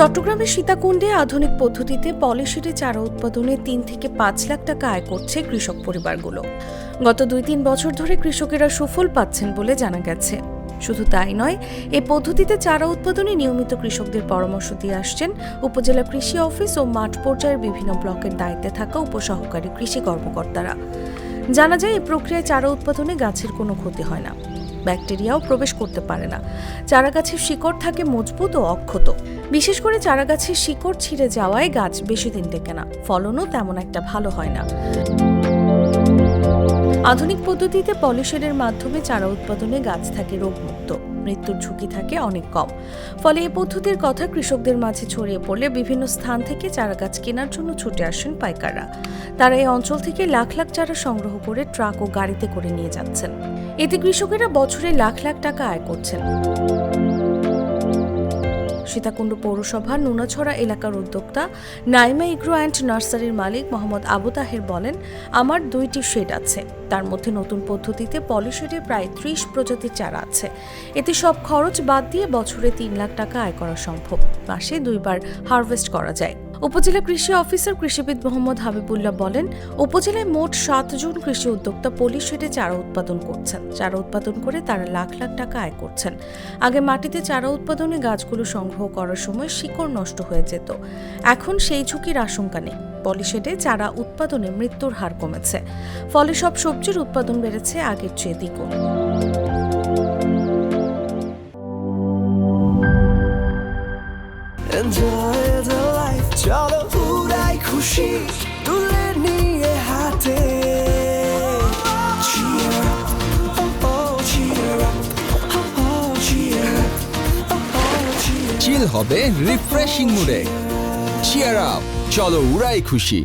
চট্টগ্রামের সীতাকুণ্ডে আধুনিক পদ্ধতিতে পলিশিডে চারা উৎপাদনে ৩ থেকে ৫ লাখ টাকা আয় করছে কৃষক পরিবারগুলো। গত ২-৩ বছর ধরে কৃষকেরা সুফল পাচ্ছেন বলে জানা গেছে। শুধু তাই নয়, এই পদ্ধতিতে চারা উৎপাদনে নিয়মিত কৃষকদের পরামর্শ দিয়ে আসছেন উপজেলা কৃষি অফিস ও মাঠ পর্যায়ের বিভিন্ন ব্লকের দায়িত্বে থাকা উপসহকারী কৃষি কর্মকর্তারা। জানা যায়, এই প্রক্রিয়ায় চারা উৎপাদনে গাছের কোনো ক্ষতি হয় না, ব্যাকটেরিয়াও প্রবেশ করতে পারে না। চারা গাছের শিকড় থাকে মজবুত ও অক্ষত। বিশেষ করে চারা গাছের শিকড় ছিঁড়ে যাওয়ায় গাছ বেশি দিন টেকে না, ফলনও তেমন একটা ভালো হয় না। আধুনিক পদ্ধতিতে পলিশেডের মাধ্যমে চারা উৎপাদনে গাছ থাকে রোগমুক্ত, মৃত্যুর ঝুঁকি থাকে অনেক কম। ফলে এই পদ্ধতির কথা কৃষকদের মাঝে ছড়িয়ে পড়লে বিভিন্ন স্থান থেকে চারা গাছ কেনার জন্য ছুটে আসেন পাইকাররা। তারা এই অঞ্চল থেকে লাখ লাখ চারা সংগ্রহ করে ট্রাক ও গাড়িতে করে নিয়ে যাচ্ছেন। এতে কৃষকেরা বছরে লাখ লাখ টাকা আয় করছেন। সীতাকুণ্ড পৌরসভার নুনাছড়া এলাকার উদ্যোক্তা নাইমা এগ্রো অ্যান্ড নার্সারির মালিক মোহাম্মদ আবু তাহের বলেন, আমার 2টি শেড আছে, তার মধ্যে নতুন পদ্ধতিতে পলিশেডে প্রায় 30 প্রজাতির চারা আছে। এতে সব খরচ বাদ দিয়ে বছরে 3 লাখ টাকা আয় করা সম্ভব। মাসে 2 বার হারভেস্ট করা যায়। উপজেলা কৃষি অফিসার কৃষিবিদ মোহাম্মদ হাবিবুল্লাহ বলেন, উপজেলায় মোট 7 জন কৃষি উদ্যোক্তা পলিশেডে চারা উৎপাদন করছেন। চারা উৎপাদন করে তারা লাখ লাখ টাকা আয় করছেন। আগে মাটিতে চারা উৎপাদনে গাছগুলো সংগ্রহ করার সময় শিকড় নষ্ট হয়ে যেত, এখন সেই ঝুঁকির আশঙ্কা নেই। পলিশেডে চারা উৎপাদনে মৃত্যুর হার কমেছে, ফলে সব সবজির উৎপাদন বেড়েছে আগের চেয়ে দ্বিগুণ। চলো উড়াই খুশি তুলে নিয়ে হাতে, চিল হবে রিফ্রেশিং মুডে। চিয়ার আপ, চলো উড়াই খুশি।